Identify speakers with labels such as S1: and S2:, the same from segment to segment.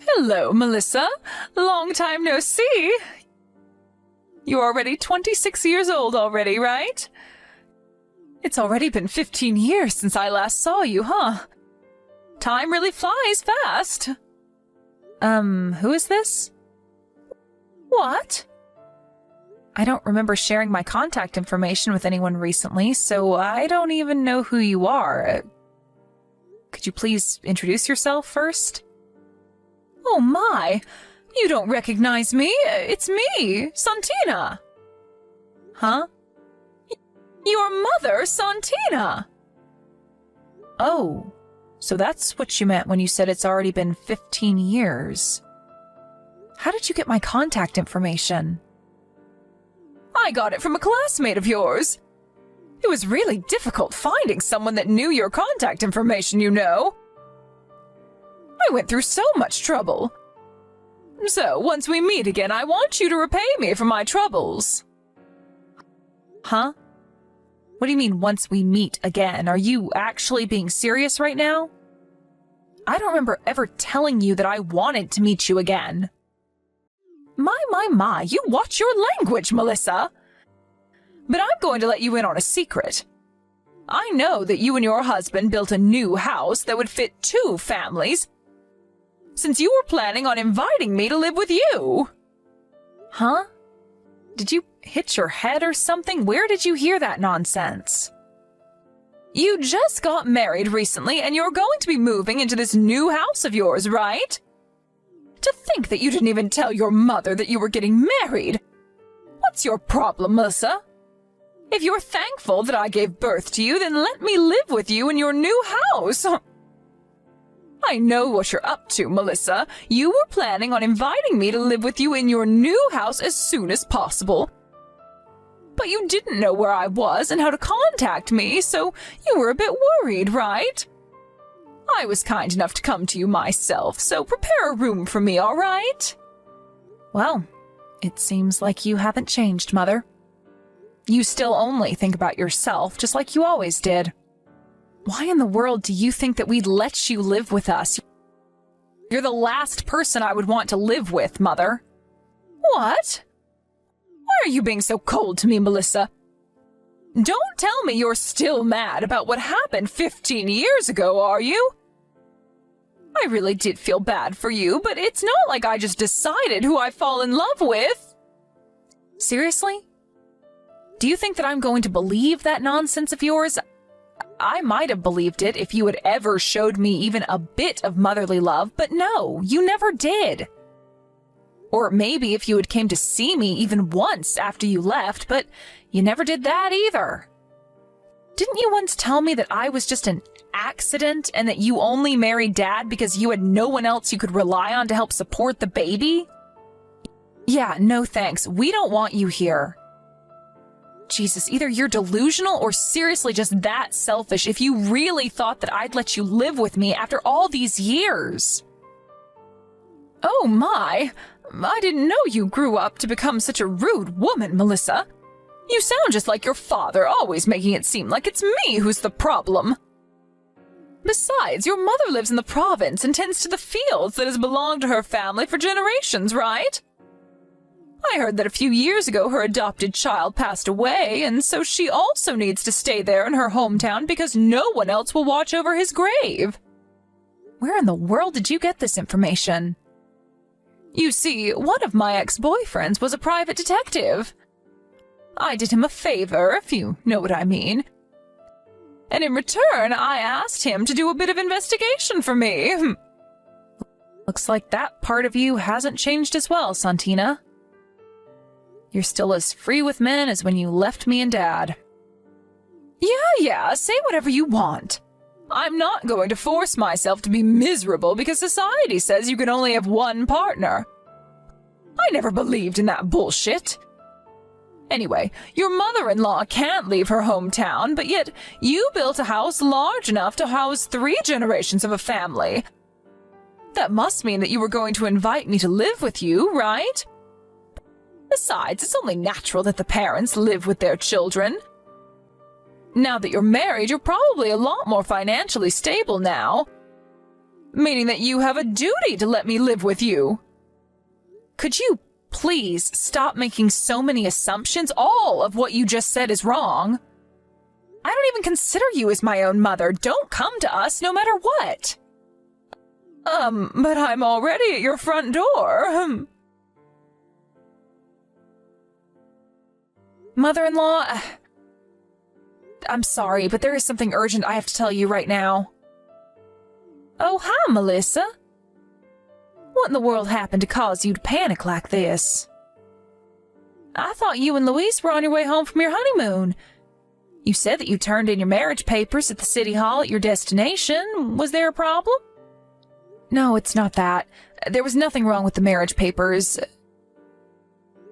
S1: Hello, Melissa. Long time no see. You're already 26 years old already, right? It's already been 15 years since I last saw you, huh? Time really flies fast. Who is this? What? I don't remember sharing my contact information with anyone recently, so I don't even know who you are. Could you please introduce yourself first? Oh my! You don't recognize me! It's me, Santina! Huh? Your mother, Santina! Oh, so that's what you meant when you said it's already been 15 years. How did you get my contact information? I got it from a classmate of yours. It was really difficult finding someone that knew your contact information, you know. I went through so much trouble. So, once we meet again, I want you to repay me for my troubles. Huh? What do you mean, once we meet again? Are you actually being serious right now? I don't remember ever telling you that I wanted to meet you again. My, you watch your language, Melissa. But I'm going to let you in on a secret. I know that you and your husband built a new house that would fit 2 families, since you were planning on inviting me to live with you. Huh? Did you hit your head or something? Where did you hear that nonsense? You just got married recently and you're going to be moving into this new house of yours, right? To think that you didn't even tell your mother that you were getting married. What's your problem, Melissa? If you're thankful that I gave birth to you, then let me live with you in your new house. I know what you're up to, Melissa. You were planning on inviting me to live with you in your new house as soon as possible. But you didn't know where I was and how to contact me, so you were a bit worried, right? I was kind enough to come to you myself, so prepare a room for me, all right? Well, it seems like you haven't changed, Mother. You still only think about yourself, just like you always did. Why in the world do you think that we'd let you live with us? You're the last person I would want to live with, Mother. What? Why are you being so cold to me, Melissa? Don't tell me you're still mad about what happened 15 years ago, are you? I really did feel bad for you, but it's not like I just decided who I fall in love with. Seriously? Do you think that I'm going to believe that nonsense of yours? I might have believed it if you had ever showed me even a bit of motherly love, but no, you never did. Or maybe if you had came to see me even once after you left, but you never did that either. Didn't you once tell me that I was just an accident and that you only married Dad because you had no one else you could rely on to help support the baby? Yeah, no thanks. We don't want you here. Jesus, either you're delusional or seriously just that selfish if you really thought that I'd let you live with me after all these years. Oh my, I didn't know you grew up to become such a rude woman, Melissa. You sound just like your father, always making it seem like it's me who's the problem. Besides, your mother lives in the province and tends to the fields that has belonged to her family for generations, right? I heard that a few years ago her adopted child passed away, and so she also needs to stay there in her hometown because no one else will watch over his grave. Where in the world did you get this information? You see, one of my ex-boyfriends was a private detective. I did him a favor, if you know what I mean. And in return, I asked him to do a bit of investigation for me. Looks like that part of you hasn't changed as well, Santina. You're still as free with men as when you left me and Dad. Yeah, say whatever you want. I'm not going to force myself to be miserable because society says you can only have one partner. I never believed in that bullshit. Anyway, your mother-in-law can't leave her hometown, but yet you built a house large enough to house 3 generations of a family. That must mean that you were going to invite me to live with you, right? Besides, it's only natural that the parents live with their children. Now that you're married, you're probably a lot more financially stable now. meaning that you have a duty to let me live with you. Could you please stop making so many assumptions? All of what you just said is wrong. I don't even consider you as my own mother. Don't come to us no matter what. But I'm already at your front door. Mother-in-law, I'm sorry, but there is something urgent I have to tell you right now. Oh, hi, Melissa. What in the world happened to cause you to panic like this? I thought you and Louise were on your way home from your honeymoon. You said that you turned in your marriage papers at the city hall at your destination. Was there a problem? No, it's not that. There was nothing wrong with the marriage papers.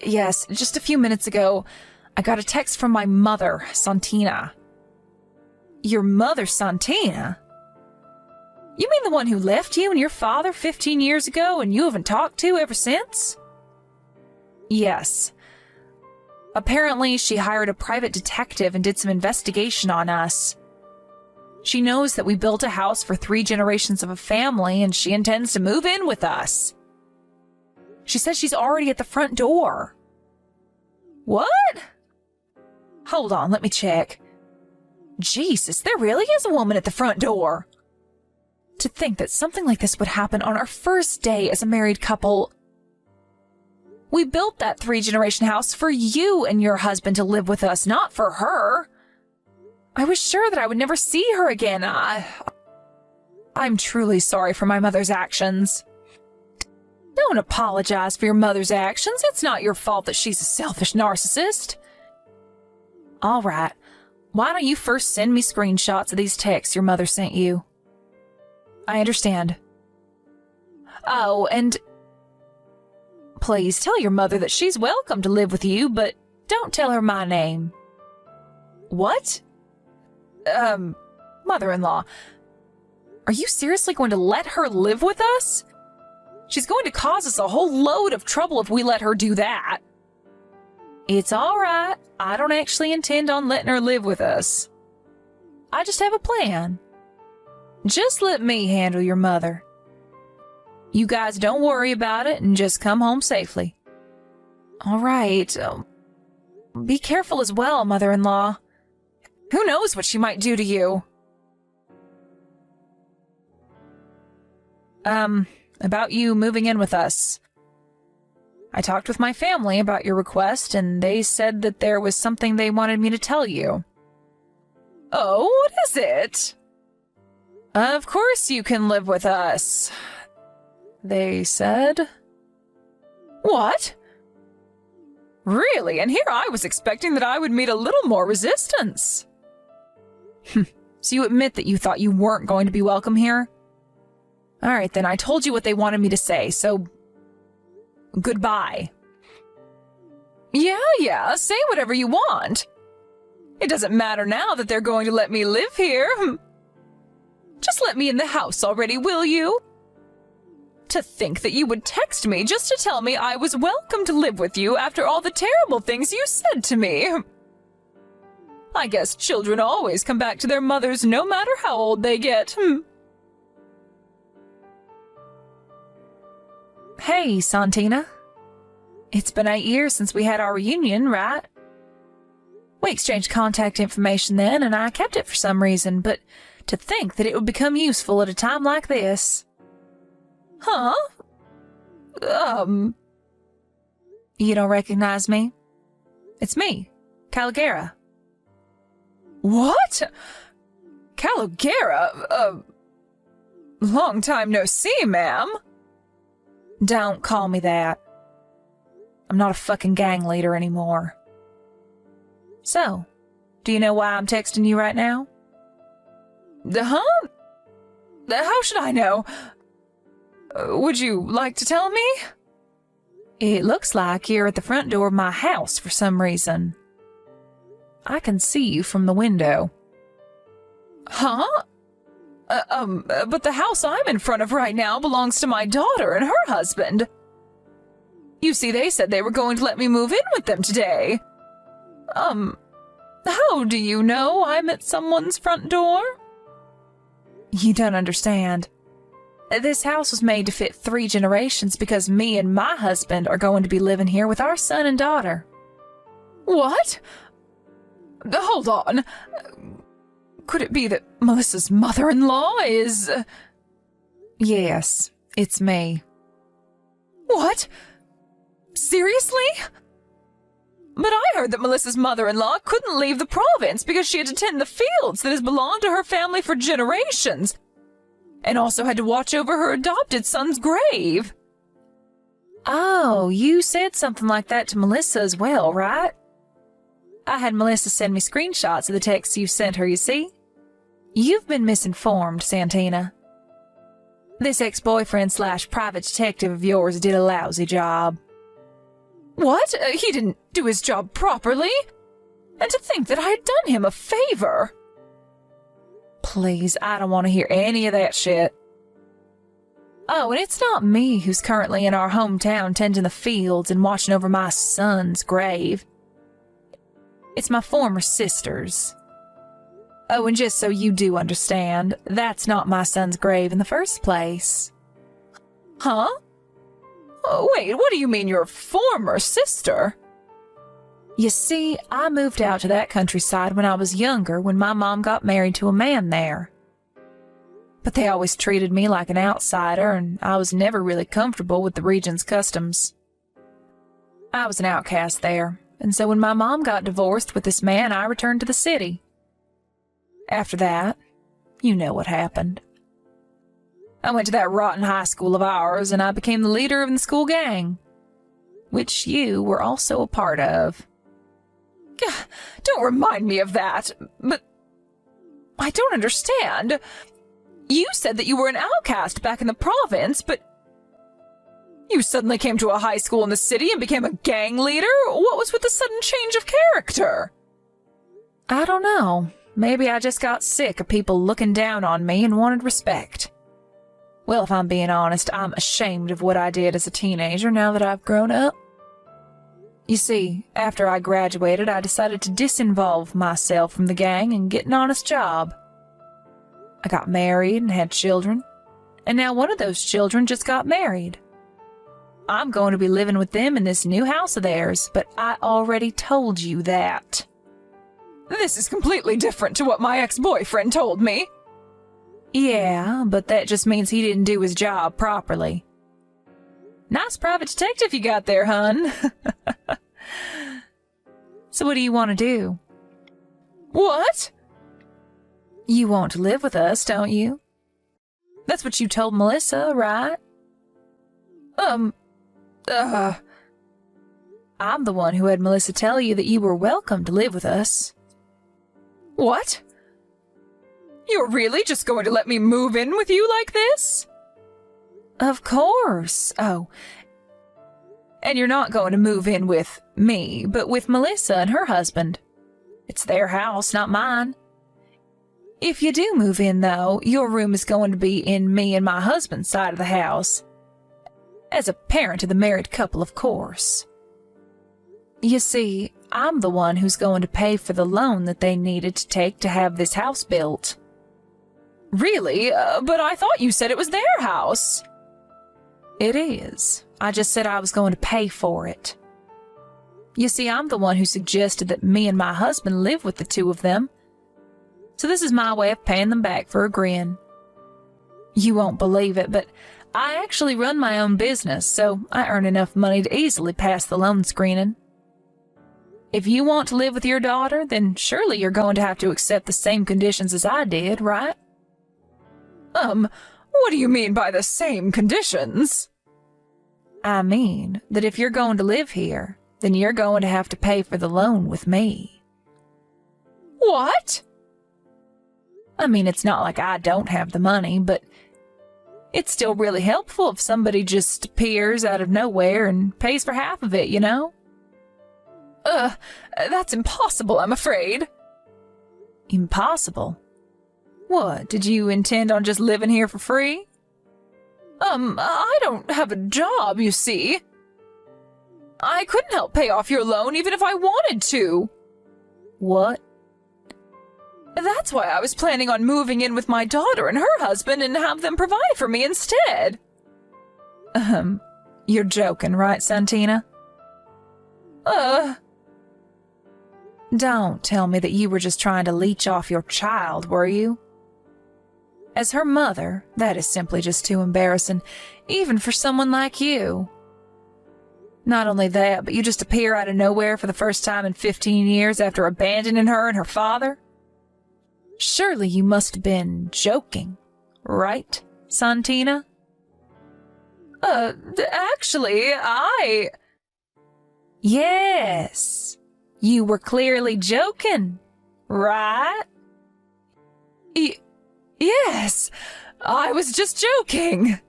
S1: Yes, just a few minutes ago, I got a text from my mother, Santina. Your mother, Santina? You mean the one who left you and your father 15 years ago and you haven't talked to ever since? Yes. Apparently, she hired a private detective and did some investigation on us. She knows that we built a house for 3 generations of a family and she intends to move in with us. She says she's already at the front door. What? Hold on, let me check. Jesus, there really is a woman at the front door. To think that something like this would happen on our first day as a married couple. We built that 3-generation house for you and your husband to live with us, not for her. I was sure that I would never see her again. I'm truly sorry for my mother's actions. Don't apologize for your mother's actions. It's not your fault that she's a selfish narcissist. All right. Why don't you first send me screenshots of these texts your mother sent you? I understand. Oh, and please tell your mother that she's welcome to live with you, but don't tell her my name. What? Mother-in-law, are you seriously going to let her live with us? She's going to cause us a whole load of trouble if we let her do that. It's all right. I don't actually intend on letting her live with us. I just have a plan. Just let me handle your mother. You guys don't worry about it and just come home safely. All right. Be careful as well, mother-in-law. Who knows what she might do to you? About you moving in with us. I talked with my family about your request, and they said that there was something they wanted me to tell you. Oh, what is it? Of course you can live with us, they said. What? Really? And here I was expecting that I would meet a little more resistance. So you admit that you thought you weren't going to be welcome here? All right, then I told you what they wanted me to say, so goodbye. Yeah, say whatever you want. It doesn't matter now that they're going to let me live here. Just let me in the house already, will you? To think that you would text me just to tell me I was welcome to live with you after all the terrible things you said to me. I guess children always come back to their mothers no matter how old they get. Hey, Santina. It's been 8 years since we had our reunion, right? We exchanged contact information then, and I kept it for some reason, but to think that it would become useful at a time like this. Huh? You don't recognize me? It's me, Caligera. What? Caligera? Long time no see, ma'am. Don't call me that. I'm not a fucking gang leader anymore. So, do you know why I'm texting you right now? Huh? How should I know? Would you like to tell me? It looks like you're at the front door of my house for some reason. I can see you from the window. Huh? But the house I'm in front of right now belongs to my daughter and her husband. You see, they said they were going to let me move in with them today. How do you know I'm at someone's front door? You don't understand. This house was made to fit 3 generations because me and my husband are going to be living here with our son and daughter. What? Hold on. Could it be that Melissa's mother-in-law is... Yes, it's me. What? Seriously? But I heard that Melissa's mother-in-law couldn't leave the province because she had to tend the fields that has belonged to her family for generations, and also had to watch over her adopted son's grave. Oh, you said something like that to Melissa as well, right? I had Melissa send me screenshots of the texts you sent her, you see? You've been misinformed, Santina. This ex-boyfriend/private detective of yours did a lousy job. What? He didn't do his job properly? And to think that I had done him a favor. Please, I don't want to hear any of that shit. Oh, and it's not me who's currently in our hometown tending the fields and watching over my son's grave. It's my former sister's. Oh, and just so you do understand, that's not my son's grave in the first place. Huh? Oh, wait, what do you mean your former sister? You see, I moved out to that countryside when I was younger when my mom got married to a man there. But they always treated me like an outsider, and I was never really comfortable with the region's customs. I was an outcast there, and so when my mom got divorced with this man, I returned to the city. After that, you know what happened. I went to that rotten high school of ours, and I became the leader of the school gang, which you were also a part of. Don't remind me of that, but I don't understand. You said that you were an outcast back in the province, but you suddenly came to a high school in the city and became a gang leader? What was with the sudden change of character? I don't know. Maybe I just got sick of people looking down on me and wanted respect. Well, if I'm being honest, I'm ashamed of what I did as a teenager now that I've grown up. You see, after I graduated, I decided to disinvolve myself from the gang and get an honest job. I got married and had children, and now one of those children just got married. I'm going to be living with them in this new house of theirs, but I already told you that. This is completely different to what my ex-boyfriend told me. Yeah, but that just means he didn't do his job properly. Nice private detective you got there, hun. So what do you want to do? What? You want to live with us, don't you? That's what you told Melissa, right? I'm the one who had Melissa tell you that you were welcome to live with us. What? You're really just going to let me move in with you like this? Of course. Oh. And you're not going to move in with me, but with Melissa and her husband. It's their house, not mine. If you do move in, though, your room is going to be in me and my husband's side of the house. As a parent of the married couple, of course. You see, I'm the one who's going to pay for the loan that they needed to take to have this house built. Really? But I thought you said it was their house. It is. I just said I was going to pay for it. You see, I'm the one who suggested that me and my husband live with the two of them. So this is my way of paying them back for a grin. You won't believe it, but I actually run my own business, so I earn enough money to easily pass the loan screening. If you want to live with your daughter, then surely you're going to have to accept the same conditions as I did, right? What do you mean by the same conditions? I mean that if you're going to live here, then you're going to have to pay for the loan with me. What? I mean, it's not like I don't have the money, but it's still really helpful if somebody just appears out of nowhere and pays for half of it, you know? That's impossible, I'm afraid. Impossible? What, did you intend on just living here for free? I don't have a job, you see. I couldn't help pay off your loan even if I wanted to. What? That's why I was planning on moving in with my daughter and her husband and have them provide for me instead. You're joking, right, Santina? Don't tell me that you were just trying to leech off your child, were you? As her mother, that is simply just too embarrassing, even for someone like you. Not only that, but you just appear out of nowhere for the first time in 15 years after abandoning her and her father? Surely you must have been joking, right, Santina? Actually, Yes, you were clearly joking, right? Yes, I was just joking.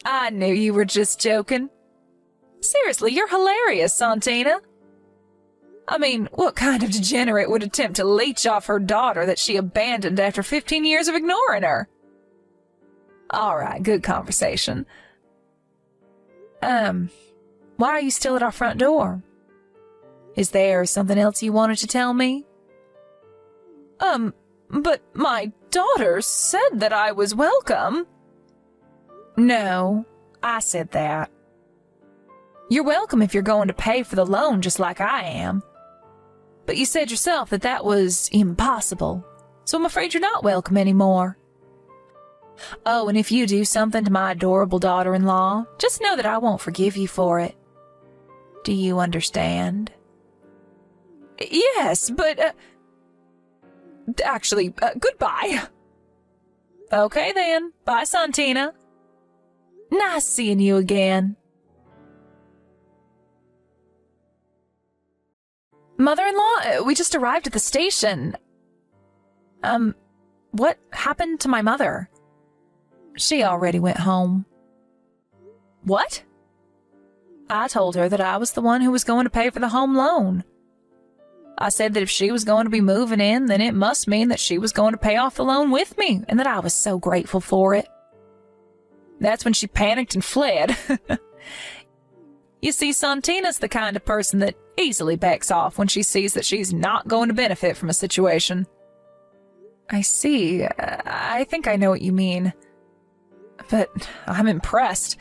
S1: I knew you were just joking. Seriously, you're hilarious, Santina. I mean, what kind of degenerate would attempt to leech off her daughter that she abandoned after 15 years of ignoring her? All right, good conversation. Why are you still at our front door? Is there something else you wanted to tell me? But my daughter said that I was welcome. No, I said that. You're welcome if you're going to pay for the loan just like I am. But you said yourself that that was impossible, so I'm afraid you're not welcome anymore. Oh, and if you do something to my adorable daughter-in-law, just know that I won't forgive you for it. Do you understand? Yes, but, actually, goodbye. Okay then, bye, Santina. Nice seeing you again. Mother-in-law, we just arrived at the station. What happened to my mother? She already went home. What? I told her that I was the one who was going to pay for the home loan. I said that if she was going to be moving in, then it must mean that she was going to pay off the loan with me, and that I was so grateful for it. That's when she panicked and fled. You see, Santina's the kind of person that easily backs off when she sees that she's not going to benefit from a situation. I see. I think I know what you mean. But I'm impressed.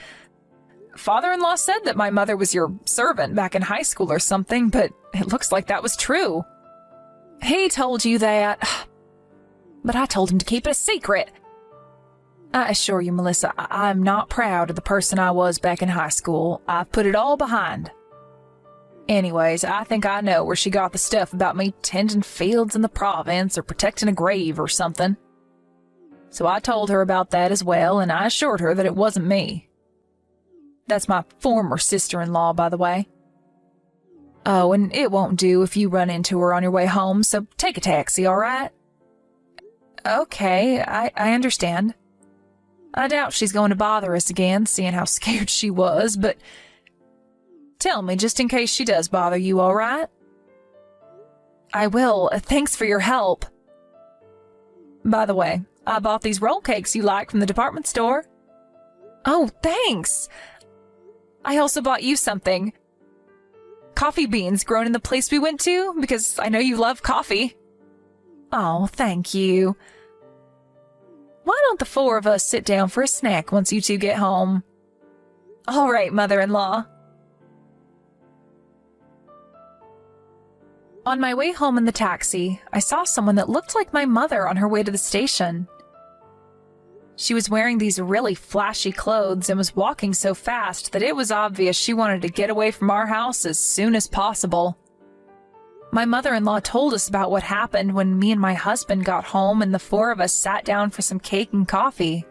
S1: Father-in-law said that my mother was your servant back in high school or something, but it looks like that was true. He told you that, but I told him to keep it a secret. I assure you, Melissa, I'm not proud of the person I was back in high school. I've put it all behind. Anyways, I think I know where she got the stuff about me tending fields in the province or protecting a grave or something. So I told her about that as well, and I assured her that it wasn't me. That's my former sister-in-law, by the way. Oh, and it won't do if you run into her on your way home, so take a taxi, all right? Okay, I understand. I doubt she's going to bother us again, seeing how scared she was, but tell me, just in case she does bother you, all right? I will. Thanks for your help. By the way, I bought these roll cakes you like from the department store. Oh, thanks. I also bought you something. Coffee beans grown in the place we went to, because I know you love coffee. Oh, thank you. Why don't the four of us sit down for a snack once you two get home? All right, mother-in-law. On my way home in the taxi, I saw someone that looked like my mother on her way to the station. She was wearing these really flashy clothes and was walking so fast that it was obvious she wanted to get away from our house as soon as possible. My mother-in-law told us about what happened when me and my husband got home and the four of us sat down for some cake and coffee.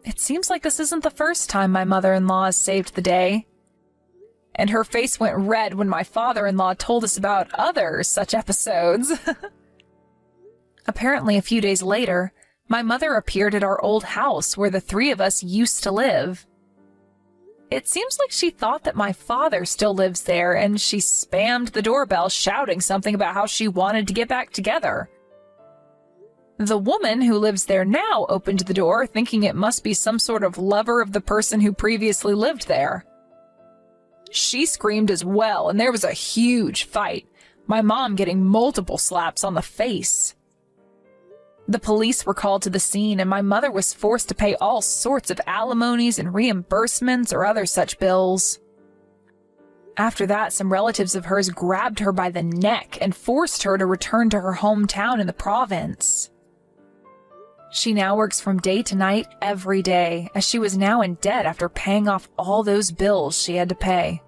S1: It seems like this isn't the first time my mother-in-law has saved the day. And her face went red when my father-in-law told us about other such episodes. Apparently, a few days later, my mother appeared at our old house where the three of us used to live. It seems like she thought that my father still lives there, and she spammed the doorbell shouting something about how she wanted to get back together. The woman who lives there now opened the door, thinking it must be some sort of lover of the person who previously lived there. She screamed as well, and there was a huge fight, my mom getting multiple slaps on the face. The police were called to the scene, and my mother was forced to pay all sorts of alimonies and reimbursements or other such bills. After that, some relatives of hers grabbed her by the neck and forced her to return to her hometown in the province. She now works from day to night every day, as she was now in debt after paying off all those bills she had to pay.